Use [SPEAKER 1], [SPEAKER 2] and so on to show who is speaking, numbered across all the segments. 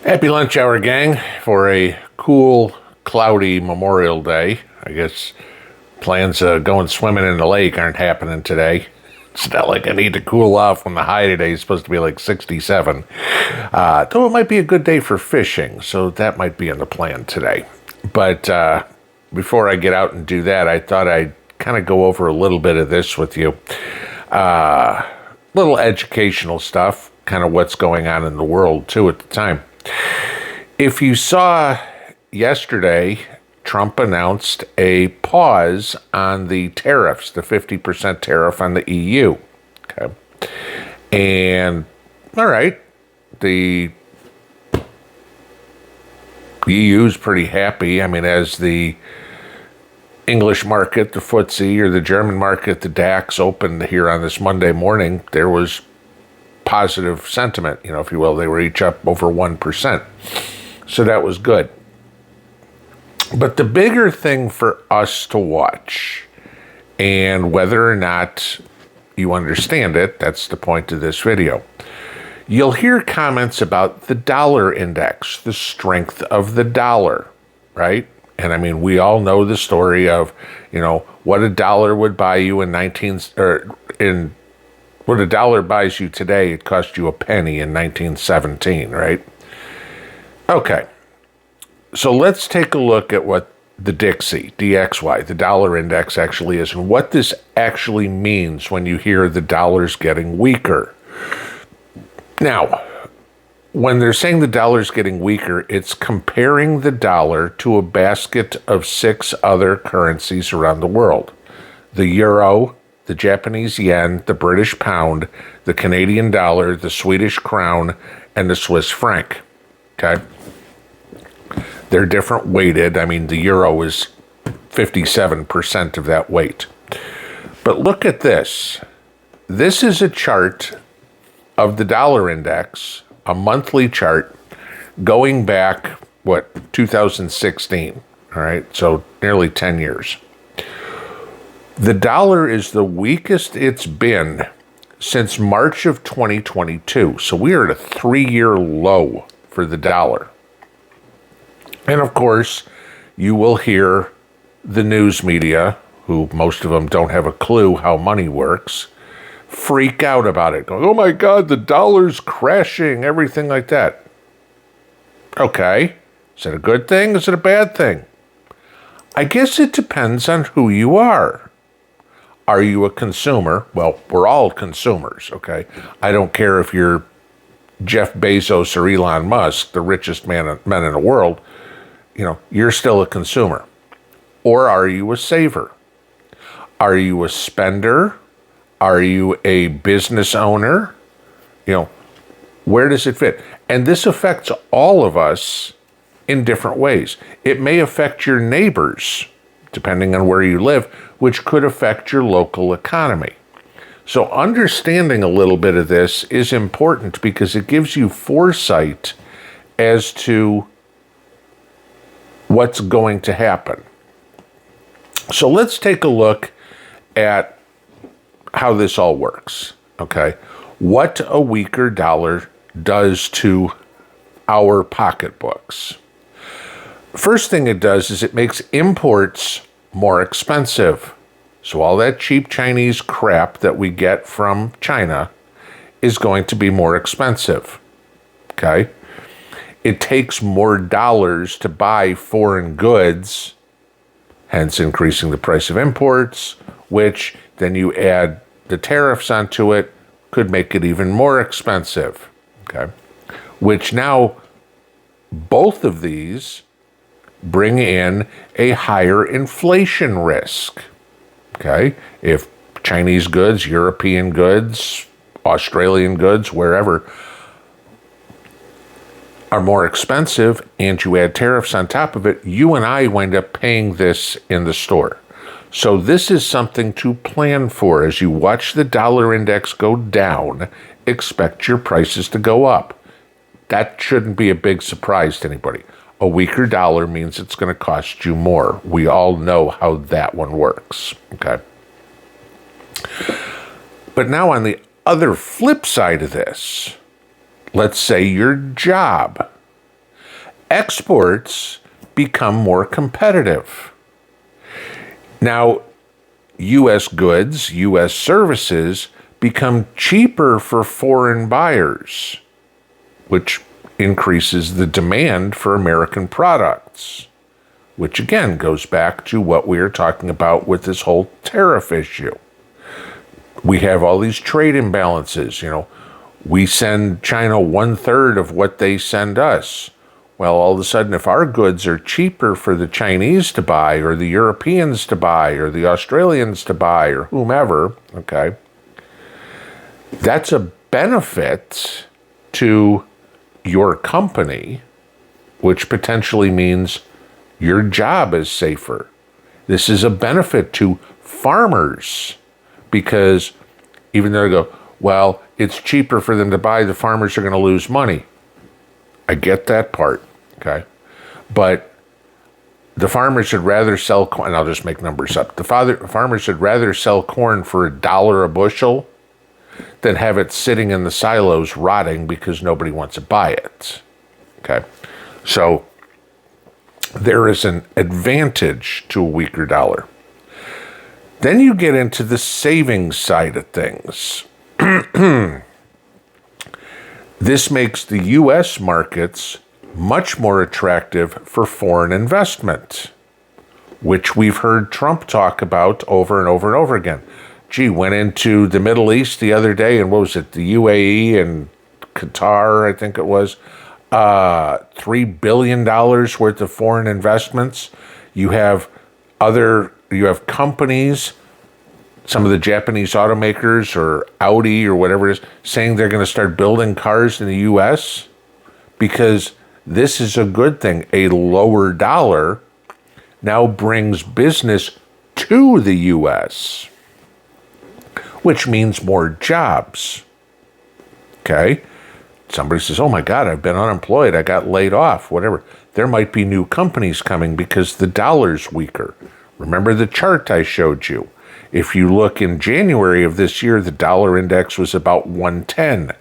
[SPEAKER 1] Happy lunch hour, gang, for a cool, cloudy Memorial Day. I guess plans going swimming in the lake aren't happening today. It's not like I need to cool off when the high today is supposed to be like 67. Though it might be a good day for fishing, so that might be in the plan today. But before I get out and do that, I thought I'd kind of go over a little bit of this with you. Little educational stuff, kind of what's going on in the world, too, at the time. If you saw yesterday, Trump announced a pause on the tariffs, the 50% tariff on the EU. Okay. And, all right, the EU's pretty happy. I mean, as the English market, the FTSE, or the German market, the DAX, opened here on this Monday morning, there was positive sentiment, if you will. They were each up over 1%. So that was good. But the bigger thing for us to watch, and whether or not you understand it, that's the point of this video. You'll hear comments about the dollar index, the strength of the dollar, right? And I mean, we all know the story of, what a dollar would buy you what a dollar buys you today, it cost you a penny in 1917, right? Okay. So let's take a look at what the DXY, the dollar index actually is, and what this actually means when you hear the dollar's getting weaker. Now, when they're saying the dollar's getting weaker, it's comparing the dollar to a basket of 6 other currencies around the world. The euro, the Japanese yen, the British pound, the Canadian dollar, the Swedish crown, and the Swiss franc. Okay? They're different weighted. I mean, the euro is 57% of that weight. But look at this. This is a chart of the dollar index, a monthly chart, going back, 2016. All right? So nearly 10 years. The dollar is the weakest it's been since March of 2022. So we are at a 3-year low for the dollar. And of course, you will hear the news media, who most of them don't have a clue how money works, freak out about it. Going, oh my God, the dollar's crashing, everything like that. Okay, is it a good thing? Is it a bad thing? I guess it depends on who you are. Are you a consumer? Well, we're all consumers, okay? I don't care if you're Jeff Bezos or Elon Musk, the richest men in the world, you're still a consumer. Or are you a saver? Are you a spender? Are you a business owner? Where does it fit? And this affects all of us in different ways. It may affect your neighbors, depending on where you live, which could affect your local economy. So understanding a little bit of this is important because it gives you foresight as to what's going to happen. So let's take a look at how this all works, okay? What a weaker dollar does to our pocketbooks. First thing it does is it makes imports more expensive. So all that cheap Chinese crap that we get from China is going to be more expensive, okay? It takes more dollars to buy foreign goods, hence increasing the price of imports, which then you add the tariffs onto it, could make it even more expensive, okay? Which now, both of these bring in a higher inflation risk, okay? If Chinese goods, European goods, Australian goods, wherever, are more expensive and you add tariffs on top of it, you and I wind up paying this in the store. So this is something to plan for. As you watch the dollar index go down, expect your prices to go up. That shouldn't be a big surprise to anybody. A weaker dollar means it's going to cost you more. We all know how that one works, okay? But now on the other flip side of this, let's say your job exports become more competitive. Now, U.S. goods, U.S. services become cheaper for foreign buyers, which increases the demand for American products, which again goes back to what we are talking about with this whole tariff issue. We have all these trade imbalances. We send China 1/3 of what they send us. Well, all of a sudden, if our goods are cheaper for the Chinese to buy, or the Europeans to buy, or the Australians to buy, or whomever, okay, that's a benefit to your company, which potentially means your job is safer. This is a benefit to farmers, because even though they go, well, it's cheaper for them to buy, the farmers are going to lose money. I get that part, okay? But the farmers should rather sell corn, and I'll just make numbers up. The farmers should rather sell corn for $1 a bushel than have it sitting in the silos rotting because nobody wants to buy it, okay? So there is an advantage to a weaker dollar. Then you get into the savings side of things. This makes the U.S. markets much more attractive for foreign investment, which we've heard Trump talk about over and over and over again. Went into the Middle East the other day, and what was it, the UAE and Qatar, I think it was, $3 billion worth of foreign investments. You have companies, some of the Japanese automakers or Audi or whatever it is, saying they're going to start building cars in the U.S. because this is a good thing. A lower dollar now brings business to the U.S., which means more jobs. Okay? Somebody says, oh my God, I've been unemployed, I got laid off, whatever. There might be new companies coming because the dollar's weaker. Remember the chart I showed you? If you look in January of this year, the dollar index was about 110.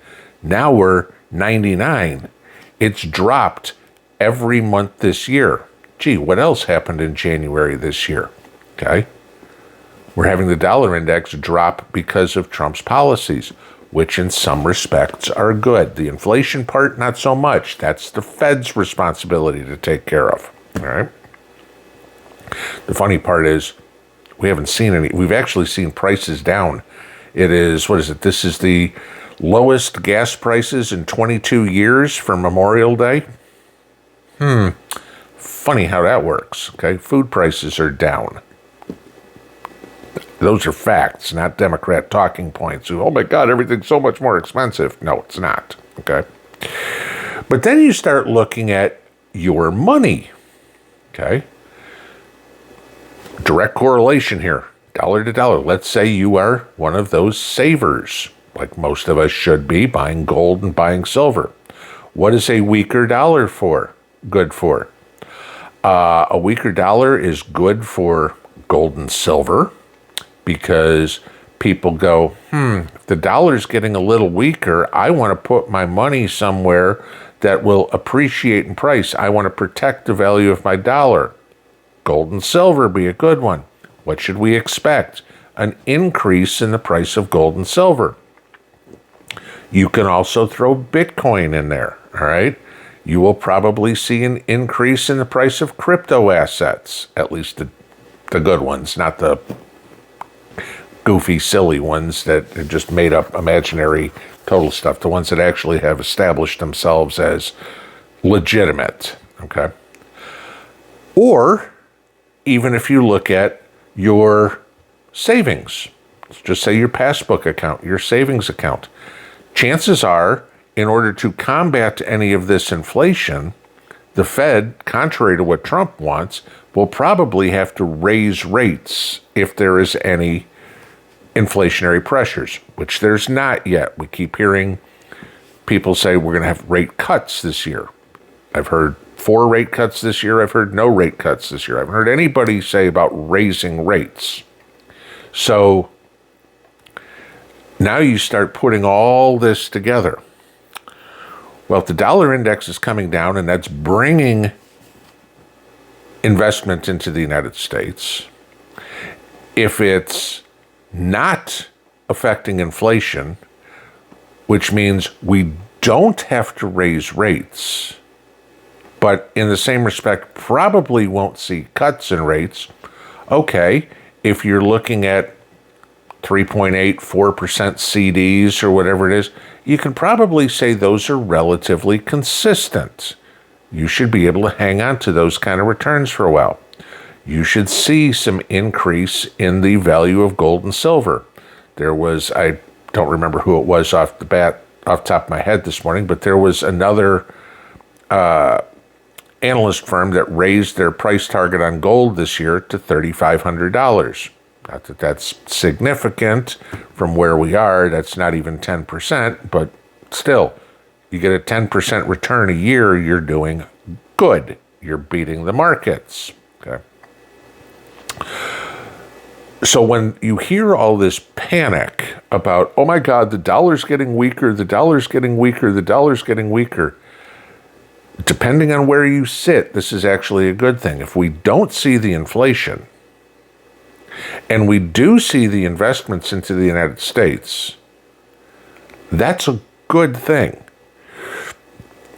[SPEAKER 1] Now we're 99. It's dropped every month this year. What else happened in January this year? Okay? We're having the dollar index drop because of Trump's policies, which in some respects are good. The inflation part, not so much. That's the Fed's responsibility to take care of. All right? The funny part is we haven't seen any. We've actually seen prices down. It is, what is it? This is the lowest gas prices in 22 years for Memorial Day. Funny how that works. Okay, food prices are down. Those are facts, not Democrat talking points. Oh my God, everything's so much more expensive. No, it's not. Okay. But then you start looking at your money. Okay. Direct correlation here, dollar to dollar. Let's say you are one of those savers, like most of us should be, buying gold and buying silver. What is a weaker dollar good for? A weaker dollar is good for gold and silver because people go, if the dollar's getting a little weaker, I want to put my money somewhere that will appreciate in price. I want to protect the value of my dollar. Gold and silver be a good one. What should we expect? An increase in the price of gold and silver. You can also throw Bitcoin in there, all right? You will probably see an increase in the price of crypto assets, at least the good ones, not the goofy, silly ones that are just made up imaginary total stuff, the ones that actually have established themselves as legitimate, okay? Or even if you look at your savings, let's just say your passbook account, your savings account, chances are, in order to combat any of this inflation, the Fed, contrary to what Trump wants, will probably have to raise rates if there is any inflationary pressures, which there's not yet. We keep hearing people say we're going to have rate cuts this year. I've heard 4 rate cuts this year. I've heard no rate cuts this year. I haven't heard anybody say about raising rates. So now you start putting all this together. Well, if the dollar index is coming down and that's bringing investment into the United States, if it's not affecting inflation, which means we don't have to raise rates, but in the same respect, probably won't see cuts in rates. Okay, if you're looking at 3.8, 4% CDs or whatever it is, you can probably say those are relatively consistent. You should be able to hang on to those kind of returns for a while. You should see some increase in the value of gold and silver. There was, I don't remember who it was off the top of my head this morning, but there was another analyst firm that raised their price target on gold this year to $3,500. Not that that's significant from where we are. That's not even 10%, but still, you get a 10% return a year, you're doing good. You're beating the markets. Okay. So when you hear all this panic about, oh my God, the dollar's getting weaker, the dollar's getting weaker, the dollar's getting weaker, depending on where you sit, this is actually a good thing. If we don't see the inflation, and we do see the investments into the United States, that's a good thing.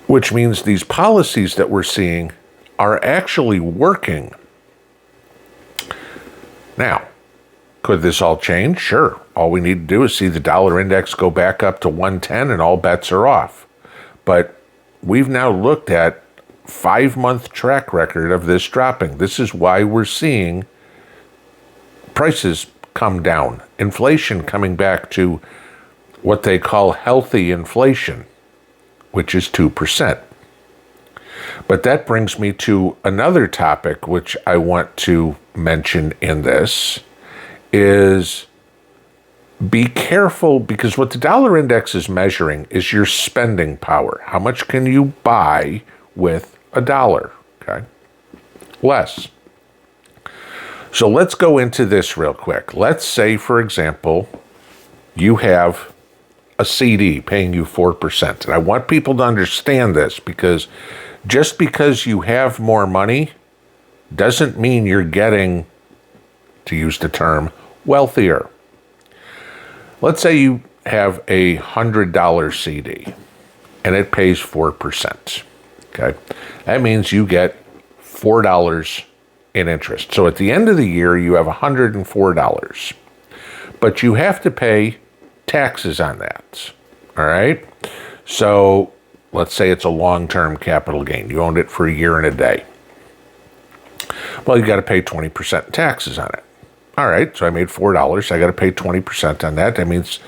[SPEAKER 1] Which means these policies that we're seeing are actually working. Now, could this all change? Sure. All we need to do is see the dollar index go back up to 110 and all bets are off. But we've now looked at 5-month track record of this dropping. This is why we're seeing prices come down, inflation coming back to what they call healthy inflation, which is 2%. But that brings me to another topic which I want to mention in this is be careful, because what the dollar index is measuring is your spending power. How much can you buy with a dollar? Okay, less. So let's go into this real quick. Let's say, for example, you have a CD paying you 4%. And I want people to understand this, because just because you have more money doesn't mean you're getting, to use the term, wealthier. Let's say you have a $100 CD and it pays 4%. Okay, that means you get $4 in interest. So at the end of the year, you have $104, but you have to pay taxes on that. All right. So let's say it's a long-term capital gain. You owned it for a year and a day. Well, you got to pay 20% taxes on it. All right. So I made $4. I got to pay 20% on that. That means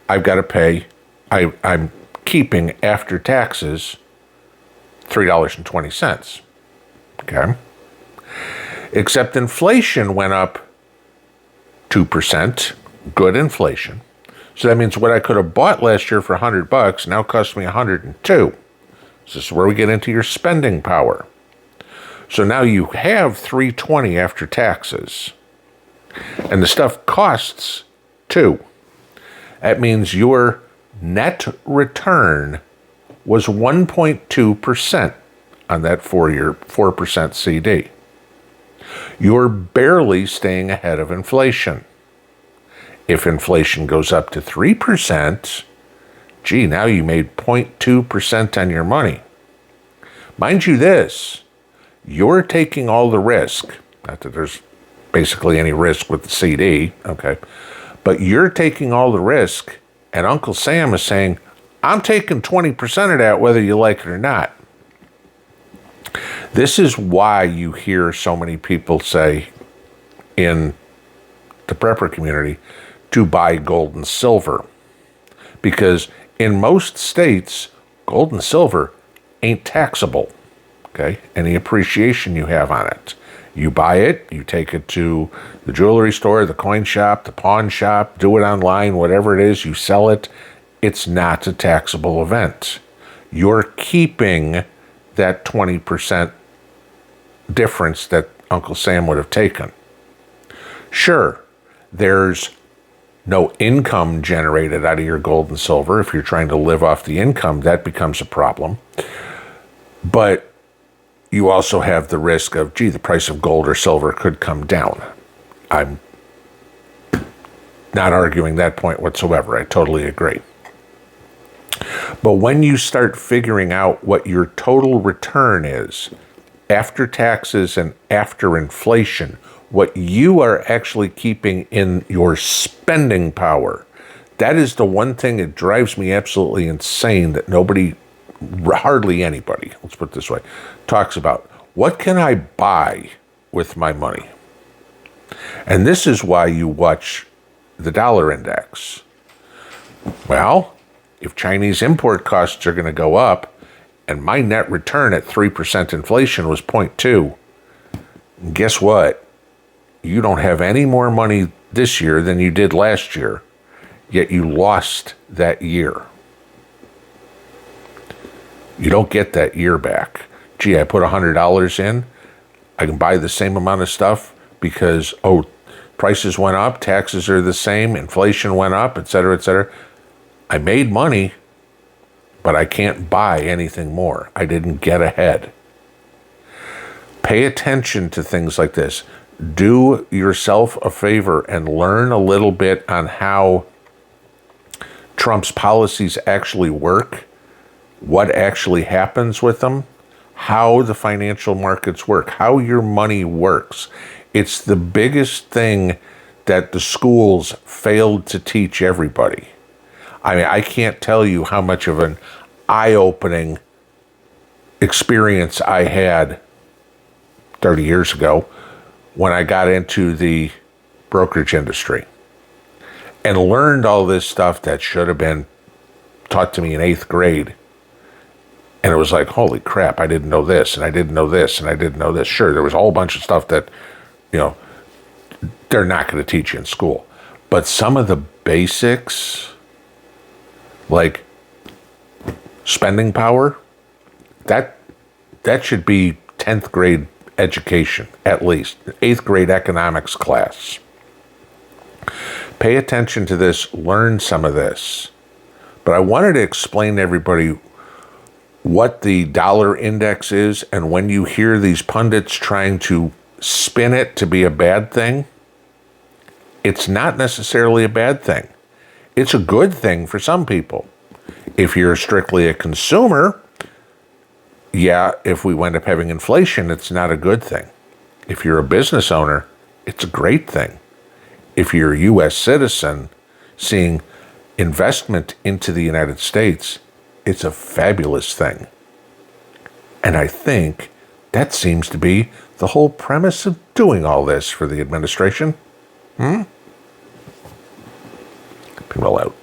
[SPEAKER 1] I've got to pay, I'm keeping after taxes $3.20. Okay. Except inflation went up 2%, good inflation. So that means what I could have bought last year for $100 now cost me $102. So this is where we get into your spending power. So now you have $320 after taxes, and the stuff costs $2. That means your net return was 1.2% on that 4% CD. You're barely staying ahead of inflation. If inflation goes up to 3%, gee, now you made 0.2% on your money. Mind you this, you're taking all the risk. Not that there's basically any risk with the CD, okay? But you're taking all the risk, and Uncle Sam is saying, I'm taking 20% of that whether you like it or not. This is why you hear so many people say in the prepper community to buy gold and silver. Because in most states, gold and silver ain't taxable, okay? Any appreciation you have on it. You buy it, you take it to the jewelry store, the coin shop, the pawn shop, do it online, whatever it is, you sell it. It's not a taxable event. You're keeping that 20% difference that Uncle Sam would have taken. Sure, there's no income generated out of your gold and silver. If you're trying to live off the income, that becomes a problem. But you also have the risk of, gee, the price of gold or silver could come down. I'm not arguing that point whatsoever. I totally agree. But when you start figuring out what your total return is after taxes and after inflation, what you are actually keeping in your spending power, that is the one thing that drives me absolutely insane that nobody, hardly anybody, let's put it this way, talks about. What can I buy with my money? And this is why you watch the dollar index. Well, if Chinese import costs are going to go up, and my net return at 3% inflation was 0.2, guess what? You don't have any more money this year than you did last year, yet you lost that year. You don't get that year back. Gee, I put $100 in, I can buy the same amount of stuff because, prices went up, taxes are the same, inflation went up, et cetera, et cetera. I made money, but I can't buy anything more. I didn't get ahead. Pay attention to things like this. Do yourself a favor and learn a little bit on how Trump's policies actually work, what actually happens with them, how the financial markets work, how your money works. It's the biggest thing that the schools failed to teach everybody. I mean, I can't tell you how much of an eye-opening experience I had 30 years ago when I got into the brokerage industry and learned all this stuff that should have been taught to me in 8th grade. And it was like, holy crap, I didn't know this, and I didn't know this, and I didn't know this. Sure, there was a whole bunch of stuff that, they're not going to teach you in school. But some of the basics, like spending power, that should be 10th grade education, at least. 8th grade economics class. Pay attention to this, learn some of this. But I wanted to explain to everybody what the dollar index is, and when you hear these pundits trying to spin it to be a bad thing, it's not necessarily a bad thing. It's a good thing for some people. If you're strictly a consumer, if we wind up having inflation, it's not a good thing. If you're a business owner, it's a great thing. If you're a U.S. citizen seeing investment into the United States, it's a fabulous thing. And I think that seems to be the whole premise of doing all this for the administration. Pinball out.